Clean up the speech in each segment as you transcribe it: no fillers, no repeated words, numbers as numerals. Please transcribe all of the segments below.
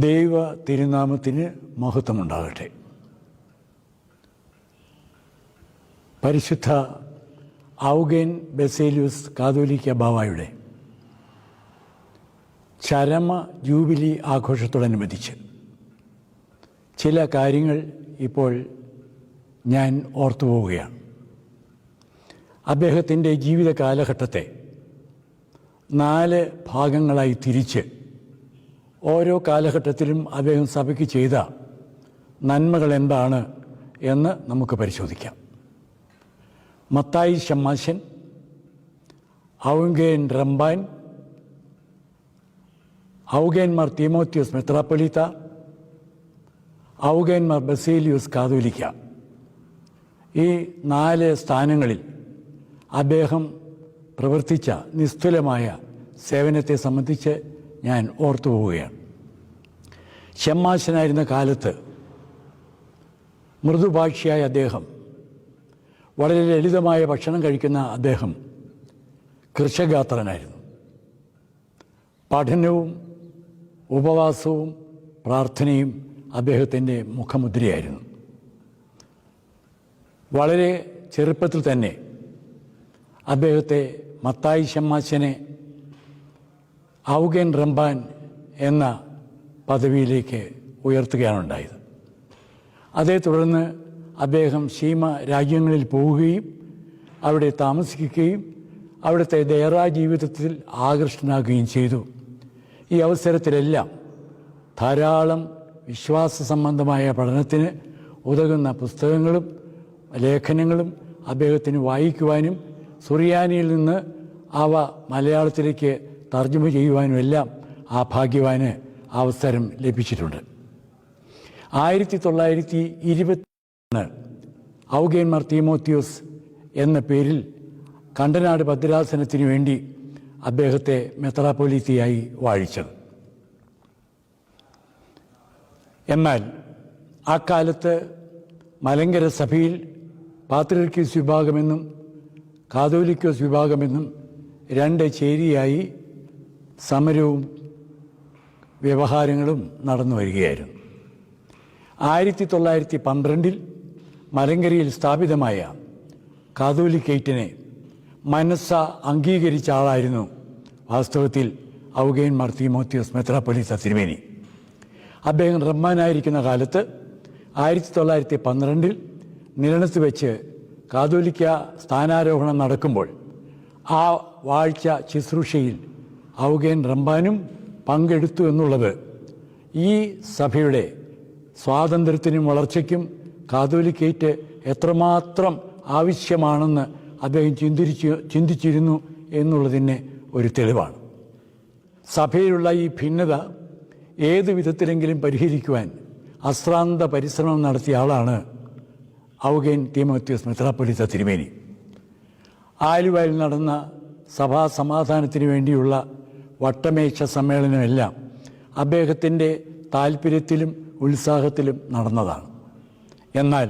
ദൈവ തിരുനാമത്തിന് മഹത്വമുണ്ടാകട്ടെ. പരിശുദ്ധ ഔഗേൻ ബസേലിയോസ് കാതോലിക്ക ബാവായുടെ ചരമ ജൂബിലി ആഘോഷത്തോടനുബന്ധിച്ച് ചില കാര്യങ്ങൾ ഇപ്പോൾ ഞാൻ ഓർത്തുപോവുകയാണ്. അദ്ദേഹത്തിൻ്റെ ജീവിത കാലഘട്ടത്തെ 4 ഭാഗങ്ങളായി തിരിച്ച് ഓരോ കാലഘട്ടത്തിലും അദ്ദേഹം സഭയ്ക്ക് ചെയ്ത നന്മകൾ എന്താണ് എന്ന് നമുക്ക് പരിശോധിക്കാം. മത്തായി ശമ്മാശൻ, ഔഗേൻ റമ്പാൻ, ഔഗേന്മാർ തീമോത്തിയോസ് മെത്രാപ്പൊലീത്ത, ഔഗേന്മാർ ബസേലിയോസ് കാതോലിക്ക. ഈ 4 സ്ഥാനങ്ങളിൽ അദ്ദേഹം പ്രവർത്തിച്ച നിസ്തുലമായ സേവനത്തെ സംബന്ധിച്ച് ഞാൻ ഓർത്തു പോവുകയാണ്. ഷമ്മാശനായിരുന്ന കാലത്ത് മൃദുഭാഷിയായ അദ്ദേഹം, വളരെ ലളിതമായ ഭക്ഷണം കഴിക്കുന്ന അദ്ദേഹം കൃശഗാത്രനായിരുന്നു. പഠനവും ഉപവാസവും പ്രാർത്ഥനയും അദ്ദേഹത്തിൻ്റെ മുഖമുദ്രയായിരുന്നു. വളരെ ചെറുപ്പത്തിൽ തന്നെ അദ്ദേഹത്തെ മത്തായി ശമ്മാശനെ ഔഗേൻ റമ്പാൻ എന്ന പദവിയിലേക്ക് ഉയർത്തുകയാണുണ്ടായത്. അതേ തുടർന്ന് അദ്ദേഹം സീമ രാജ്യങ്ങളിൽ പോവുകയും അവിടെ താമസിക്കുകയും അവിടുത്തെ ദയറാ ജീവിതത്തിൽ ആകൃഷ്ടനാകുകയും ചെയ്തു. ഈ അവസരത്തിലെല്ലാം ധാരാളം വിശ്വാസ സംബന്ധമായ പഠനത്തിന് ഉതകുന്ന പുസ്തകങ്ങളും ലേഖനങ്ങളും അദ്ദേഹത്തിന് വായിക്കുവാനും സുറിയാനിയിൽ നിന്ന് അവ മലയാളത്തിലേക്ക് തർജ്ജമ ചെയ്യുവാനും എല്ലാം ആ ഭാഗ്യവാന് അവസരം ലഭിച്ചിട്ടുണ്ട്. 1920 ഔഗേന്മാർ തീമോത്തിയോസ് എന്ന പേരിൽ കണ്ടനാട് ഭദ്രാസനത്തിന് വേണ്ടി അദ്ദേഹത്തെ മെത്രാപ്പൊലീത്തയായി വാഴിച്ചത്. എന്നാൽ ആ കാലത്ത് മലങ്കര സഭയിൽ പാത്രിയർക്കീസ് വിഭാഗമെന്നും കാതോലിക്കോസ് വിഭാഗമെന്നും 2 ചേരിയായി സമരവും വ്യവഹാരങ്ങളും നടന്നു വരികയായിരുന്നു. 1912 മലങ്കരയിൽ സ്ഥാപിതമായ കാതോലിക്കേറ്റിനെ മനസ്സ അംഗീകരിച്ച ആളായിരുന്നു വാസ്തവത്തിൽ ഔഗേന്മാർ തീമോത്തിയോസ് മെത്രാപ്പൊലീത്ത തിരുമേനി. അദ്ദേഹം റമ്മാനായിരിക്കുന്ന കാലത്ത് 1912 നിലണത്ത് വെച്ച് കാതോലിക്ക സ്ഥാനാരോഹണം നടക്കുമ്പോൾ ആ വാഴ്ച ശുശ്രൂഷയിൽ ഔഗേൻ റമ്പാനും പങ്കെടുത്തു എന്നുള്ളത് ഈ സഭയുടെ സ്വാതന്ത്ര്യത്തിനും വളർച്ചയ്ക്കും കാതോലിക്കേറ്റ് എത്രമാത്രം ആവശ്യമാണെന്ന് അദ്ദേഹം ചിന്തിച്ചിരുന്നു എന്നുള്ളതിന് ഒരു തെളിവാണ്. സഭയിലുള്ള ഈ ഭിന്നത ഏതു വിധത്തിലെങ്കിലും പരിഹരിക്കുവാൻ അശ്രാന്ത പരിശ്രമം നടത്തിയ ആളാണ് ഔഗേൻ തീമോത്തിയോസ് മെത്രാപ്പൊലീത്ത തിരുമേനി. ആലുവയിൽ നടന്ന സഭാ സമാധാനത്തിന് വേണ്ടിയുള്ള വട്ടമേശ സമ്മേളനമെല്ലാം അദ്ദേഹത്തിൻ്റെ താല്പര്യത്തിലും ഉത്സാഹത്തിലും നടന്നതാണ്. എന്നാൽ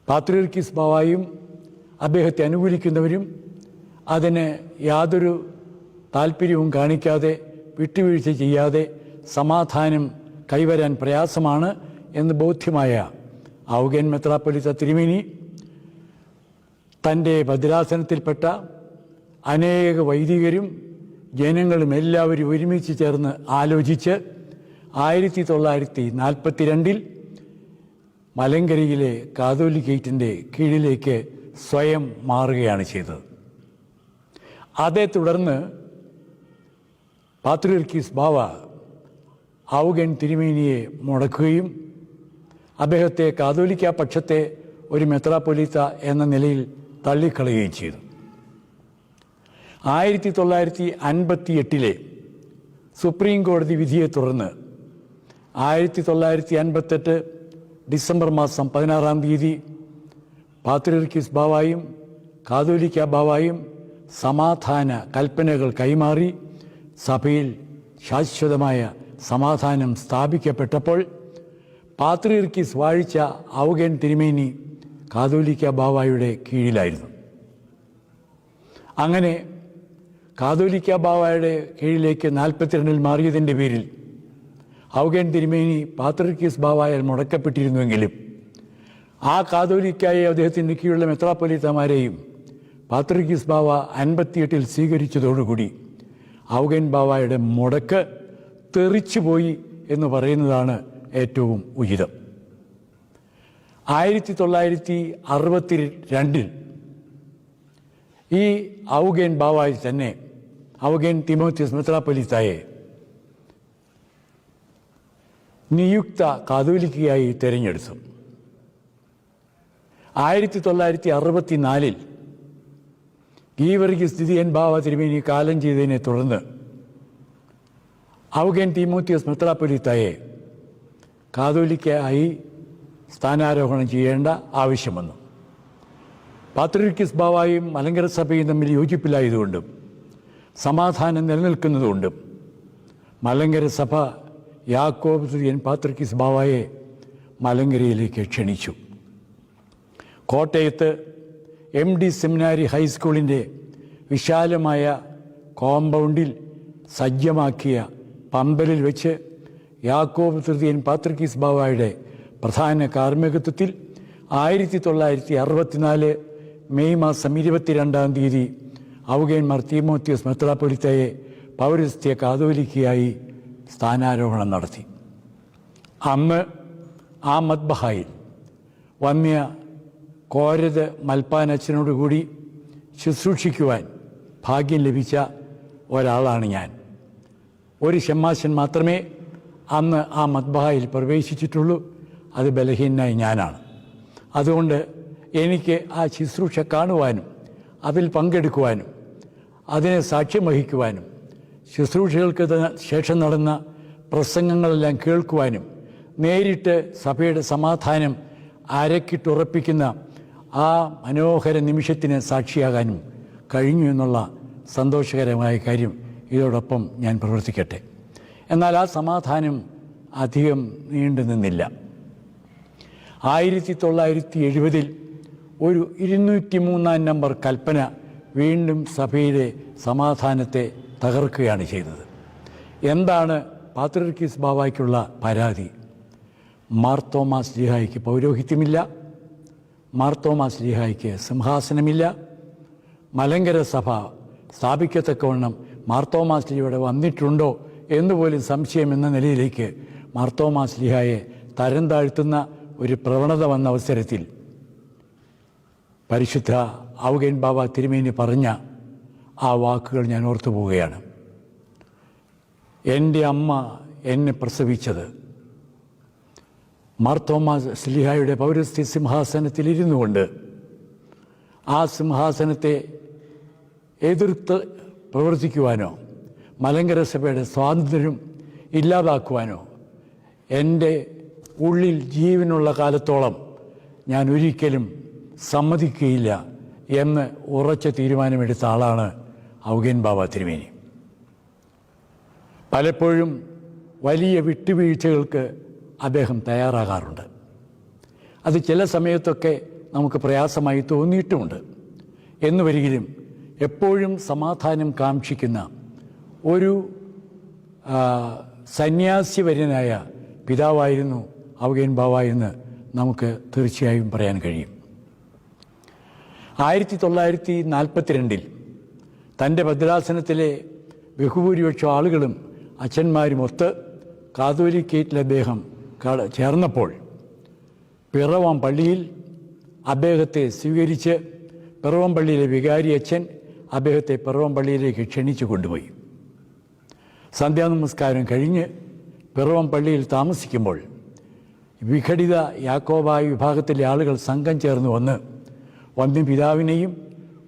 പാത്രിയർക്കീസ് ബാവായും അദ്ദേഹത്തെ അനുകൂലിക്കുന്നവരും അതിന് യാതൊരു താല്പര്യവും കാണിക്കാതെ വിട്ടുവീഴ്ച ചെയ്യാതെ സമാധാനം കൈവരാൻ പ്രയാസമാണ് എന്ന് ബോധ്യമായ ഔഗേൻ മെത്രാപ്പൊലീത്ത തിരുമേനി തൻ്റെ ഭദ്രാസനത്തിൽപ്പെട്ട അനേക വൈദികരും ജനങ്ങളും എല്ലാവരും ഒരുമിച്ച് ചേർന്ന് ആലോചിച്ച് 1942 മലങ്കരയിലെ കാതോലിക്കേറ്റിൻ്റെ കീഴിലേക്ക് സ്വയം മാറുകയാണ് ചെയ്തത്. അതേ തുടർന്ന് പാത്രിയർക്കീസ് ബാവ ഔഗേൻ തിരുമേനിയെ മുടക്കുകയും അദ്ദേഹത്തെ കാതോലിക്ക പക്ഷത്തെ ഒരു മെത്രാപ്പൊലീത്ത എന്ന നിലയിൽ തള്ളിക്കളയുകയും ചെയ്തു. 1958 സുപ്രീം കോടതി വിധിയെ തുടർന്ന് 1958 ഡിസംബർ മാസം 16 പാത്രിയർക്കീസ് ബാവായും കാതോലിക്ക ബാവായും സമാധാന കൽപ്പനകൾ കൈമാറി സഭയിൽ ശാശ്വതമായ സമാധാനം സ്ഥാപിക്കപ്പെട്ടപ്പോൾ പാത്രിയർക്കീസ് വാഴിച്ച ഔഗേൻ തിരുമേനി കാതോലിക്ക ബാവായുടെ കീഴിലായിരുന്നു. അങ്ങനെ കാതോലിക്ക ബാവയുടെ കീഴിലേക്ക് 42 മാറിയതിൻ്റെ പേരിൽ ഔഗേൻ തിരുമേനി പാത്രിക്കീസ് ബാവായാൽ മുടക്കപ്പെട്ടിരുന്നുവെങ്കിലും ആ കാതോലിക്കായി അദ്ദേഹത്തിന് കീഴിലുള്ള മെത്രാപ്പൊലീത്തമാരെയും പാത്രിക്കീസ് ബാവ 58 സ്വീകരിച്ചതോടുകൂടി ഔഗേൻ ബാവായുടെ മുടക്ക് തെറിച്ചുപോയി എന്ന് പറയുന്നതാണ് ഏറ്റവും ഉചിതം. 1962 ഈ ഔഗേൻ ബാവായി തന്നെ ഔഗേൻ തിമോത്തിയോസ് മെത്രാപ്പൊലീത്തായെ നിയുക്ത കാതോലിക്കയായി തിരഞ്ഞെടുത്തു. 1964 ഗീവർഗീസ് ദിദിയൻ ബാവ തിരുമേനി കാലം ചെയ്തതിനെ തുടർന്ന് ഔഗേൻ തിമോത്തിയോസ് മെത്രാപ്പൊലീത്തായെ കാതോലിക്കയായി സ്ഥാനാരോഹണം ചെയ്യേണ്ട ആവശ്യം വന്നു. പാത്രിക്കീസ് ബാവായും മലങ്കര സഭയും തമ്മിൽ യോജിപ്പില്ലായതുകൊണ്ടും സമാധാനം നിലനിൽക്കുന്നതുകൊണ്ടും മലങ്കര സഭ യാക്കോബ് തുര്യൻ പാത്രിക്കീസ് ബാവായെ മലങ്കരയിലേക്ക് ക്ഷണിച്ചു. കോട്ടയത്ത് MD സെമിനാരി ഹൈസ്കൂളിൻ്റെ വിശാലമായ കോമ്പൗണ്ടിൽ സജ്ജമാക്കിയ പന്തലിൽ വെച്ച് യാക്കോബ് തൃതീയൻ പാത്രിക്കീസ് ബാവായുടെ പ്രധാന കാർമ്മികത്വത്തിൽ 1964 മെയ് മാസം 22 ഔഗേൻ മാർ തിമോത്തിയോസ് മെത്രാപ്പൊലീത്തയെ പൗരസ്ത്യ കാതോലിക്കയായി സ്ഥാനാരോഹണം നടത്തി. അന്ന് ആ മദ്ബഹായിൽ വന്യ കോരത് മൽപ്പാനച്ഛനോടുകൂടി ശുശ്രൂഷിക്കുവാൻ ഭാഗ്യം ലഭിച്ച ഒരാളാണ് ഞാൻ. ഒരു ഷമ്മാശൻ മാത്രമേ അന്ന് ആ മദ്ബഹായിൽ പ്രവേശിച്ചിട്ടുള്ളൂ. അത് ബലഹീനായി ഞാനാണ്. അതുകൊണ്ട് എനിക്ക് ആ ശുശ്രൂഷ കാണുവാനും അതിൽ പങ്കെടുക്കുവാനും അതിനെ സാക്ഷ്യം വഹിക്കുവാനും ശുശ്രൂഷകൾക്ക് ശേഷം നടന്ന പ്രസംഗങ്ങളെല്ലാം കേൾക്കുവാനും നേരിട്ട് സഭയുടെ സമാധാനം അരക്കിട്ടുറപ്പിക്കുന്ന ആ മനോഹര നിമിഷത്തിന് സാക്ഷിയാകാനും കഴിഞ്ഞു എന്നുള്ള സന്തോഷകരമായ കാര്യം ഇതോടൊപ്പം ഞാൻ പ്രവർത്തിക്കട്ടെ. എന്നാൽ ആ സമാധാനം അധികം നീണ്ടു നിന്നില്ല. 1970 ഒരു 203 നമ്പർ കൽപ്പന വീണ്ടും സഭയിലെ സമാധാനത്തെ തകർക്കുകയാണ് ചെയ്തത്. എന്താണ് പാത്രിക്കീസ് ബാവായ്ക്കുള്ള പരാതി? മാർ തോമാസ് ലീഹായ്ക്ക് പൗരോഹിത്യമില്ല, മാർ തോമാസ് ലീഹായ്ക്ക് സിംഹാസനമില്ല, മലങ്കര സഭ സ്ഥാപിക്കത്തക്കവണ്ണം മാർ തോമാസ് ലീഹയുടെ വന്നിട്ടുണ്ടോ എന്നുപോലും സംശയം എന്ന നിലയിലേക്ക് മാർ തോമാസ് ലീഹായെ തരം താഴ്ത്തുന്ന ഒരു പ്രവണത വന്ന അവസരത്തിൽ പരിശുദ്ധ ഔഗേൻ ബാവ തിരുമേനി പറഞ്ഞ ആ വാക്കുകൾ ഞാൻ ഓർത്തു പോവുകയാണ്. എൻ്റെ അമ്മ എന്നെ പ്രസവിച്ചത് മാർ തോമാസ് ലീഹായുടെ പൗരസ്ത്യ സിംഹാസനത്തിലിരുന്നു കൊണ്ട് ആ സിംഹാസനത്തെ എതിർത്ത് പ്രവർത്തിക്കുവാനോ മലങ്കര സഭയുടെ സ്വാതന്ത്ര്യം ഇല്ലാതാക്കുവാനോ എൻ്റെ ഉള്ളിൽ ജീവനുള്ള കാലത്തോളം ഞാൻ ഒരിക്കലും സമ്മതിക്കുകയില്ല എന്ന് ഉറച്ച തീരുമാനമെടുത്ത ആളാണ് ഔഗേൻ ബാവ തിരുമേനി. പലപ്പോഴും വലിയ വിട്ടുവീഴ്ചകൾക്ക് അദ്ദേഹം തയ്യാറാകാറുണ്ട്. അത് ചില സമയത്തൊക്കെ നമുക്ക് പ്രയാസമായി തോന്നിയിട്ടുമുണ്ട്. എന്ന് വരികിലും എപ്പോഴും സമാധാനം കാക്ഷിക്കുന്ന ഒരു സന്യാസിവര്യനായ പിതാവായിരുന്നു ഔഗേൻ ബാവ എന്ന് നമുക്ക് തീർച്ചയായും പറയാൻ കഴിയും. 1942 തൻ്റെ ഭദ്രാസനത്തിലെ ബഹുഭൂരിപക്ഷം ആളുകളും അച്ഛന്മാരുമൊത്ത് കാതോലിക്കേറ്റിൽ അദ്ദേഹം ചേർന്നപ്പോൾ പിറവം പള്ളിയിൽ അദ്ദേഹത്തെ സ്വീകരിച്ച് പിറവം പള്ളിയിലെ വികാരി അച്ഛൻ അദ്ദേഹത്തെ പിറവം പള്ളിയിലേക്ക് ക്ഷണിച്ചു കൊണ്ടുപോയി. സന്ധ്യാനമസ്കാരം കഴിഞ്ഞ് പിറവം പള്ളിയിൽ താമസിക്കുമ്പോൾ വിഘടിത യാക്കോബായ വിഭാഗത്തിലെ ആളുകൾ സംഘം ചേർന്ന് വന്ന് വന്യപിതാവിനെയും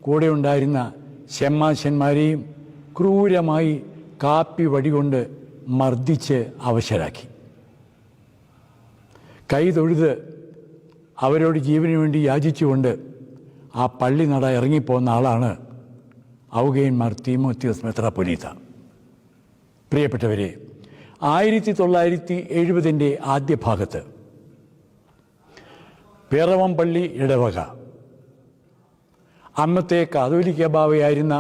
കൂടെ ഉണ്ടായിരുന്ന ഷമ്മാശന്മാരെയും ക്രൂരമായി കാപ്പി വടികൊണ്ട് മർദ്ദിച്ച് അവശരാക്കി. കൈ തൊഴുത് അവരോട് ജീവന് വേണ്ടി യാചിച്ചുകൊണ്ട് ആ പള്ളി നട ഇറങ്ങിപ്പോകുന്ന ആളാണ് ഔഗേൻ മാർ തിമോത്തിയോസ് മെത്രാപ്പൊലീത്ത. പ്രിയപ്പെട്ടവരെ, 1970 ആദ്യ ഭാഗത്ത് പിറവം പള്ളി ഇടവക അന്നത്തെ കാതോലിക്ക ബാവയായിരുന്ന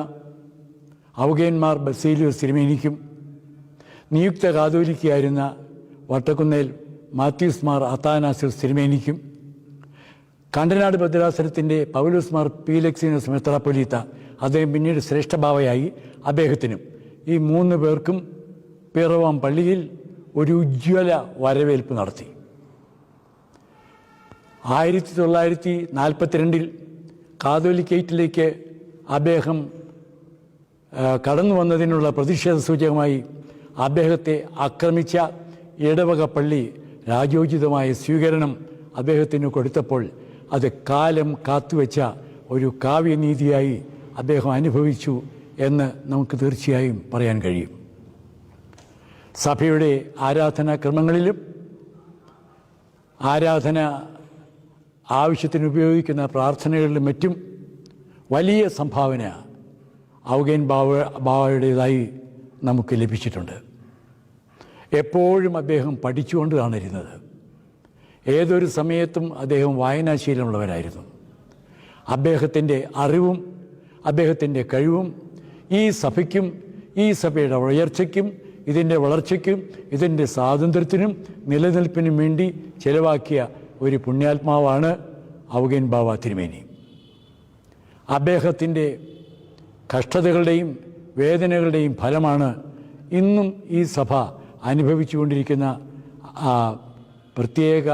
ഔഗേൻ മാർ ബസേലിയോസ് തിരുമേനിക്കും നിയുക്ത കാതോലിക്കയായിരുന്ന വട്ടക്കുന്നേൽ മാത്യൂസ് മാർ അത്താനാസിസ് തിരുമേനിക്കും, കണ്ടനാട് ഭദ്രാസനത്തിൻ്റെ പൗലോസ് മാർ പീലക്സിനോസ് മെത്രാപ്പൊലീത്ത, അദ്ദേഹം പിന്നീട് ശ്രേഷ്ഠഭാവയായി, അദ്ദേഹത്തിനും ഈ 3 പേർക്കും പിറവം പള്ളിയിൽ ഒരു ഉജ്ജ്വല വരവേൽപ്പ് നടത്തി. 1942 കാതോലിക്കേറ്റിലേക്ക് അദ്ദേഹം കടന്നു വന്നതിനുള്ള പ്രതിഷേധ സൂചകമായി അദ്ദേഹത്തെ ആക്രമിച്ച ഇടവക പള്ളി രാജോചിതമായ സ്വീകരണം അദ്ദേഹത്തിന് കൊടുത്തപ്പോൾ അത് കാലം കാത്തുവെച്ച ഒരു കാവ്യനീതിയായി അദ്ദേഹം അനുഭവിച്ചു എന്ന് നമുക്ക് തീർച്ചയായും പറയാൻ കഴിയും. സഭയുടെ ആരാധനാക്രമങ്ങളിലും ആരാധന ആവശ്യത്തിന് ഉപയോഗിക്കുന്ന പ്രാർത്ഥനകളിലും മറ്റും വലിയ സംഭാവന ഔഗേൻ ബാവയുടേതായി നമുക്ക് ലഭിച്ചിട്ടുണ്ട്. എപ്പോഴും അദ്ദേഹം പഠിച്ചുകൊണ്ടാണ് ഇരുന്നത്. ഏതൊരു സമയത്തും അദ്ദേഹം വായനാശീലമുള്ളവരായിരുന്നു. അദ്ദേഹത്തിൻ്റെ അറിവും അദ്ദേഹത്തിൻ്റെ കഴിവും ഈ സഭയ്ക്കും ഈ സഭയുടെ ഉയർച്ചയ്ക്കും ഇതിൻ്റെ വളർച്ചയ്ക്കും ഇതിൻ്റെ സ്വാതന്ത്ര്യത്തിനും നിലനിൽപ്പിനും വേണ്ടി ചെലവാക്കിയ ഒരു പുണ്യാത്മാവാണ് ഔഗേൻ ബാവ തിരുമേനി. അദ്ദേഹത്തിൻ്റെ കഷ്ടതകളുടെയും വേദനകളുടെയും ഫലമാണ് ഇന്നും ഈ സഭ അനുഭവിച്ചുകൊണ്ടിരിക്കുന്ന പ്രത്യേക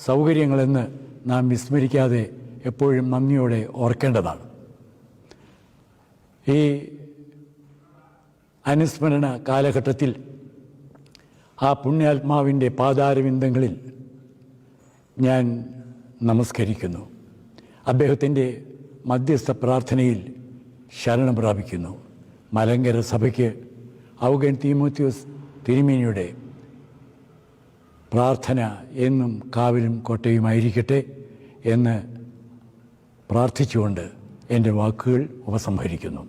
സൗകര്യങ്ങളെന്ന് നാം വിസ്മരിക്കാതെ എപ്പോഴും നന്ദിയോടെ ഓർക്കേണ്ടതാണ്. ഈ അനുസ്മരണ കാലഘട്ടത്തിൽ ആ പുണ്യാത്മാവിൻ്റെ പാതാരവിന്ദങ്ങളിൽ ഞാൻ നമസ്കരിക്കുന്നു. അദ്ദേഹത്തിൻ്റെ മധ്യസ്ഥ പ്രാർത്ഥനയിൽ ശരണം പ്രാപിക്കുന്നു. മലങ്കര സഭയ്ക്ക് ഔഗേൻ തീമോത്തിയോസ് തിരുമേനിയുടെ പ്രാർത്ഥന എന്നും കാവലും കോട്ടയുമായിരിക്കട്ടെ എന്ന് പ്രാർത്ഥിച്ചുകൊണ്ട് എൻ്റെ വാക്കുകൾ ഉപസംഹരിക്കുന്നു.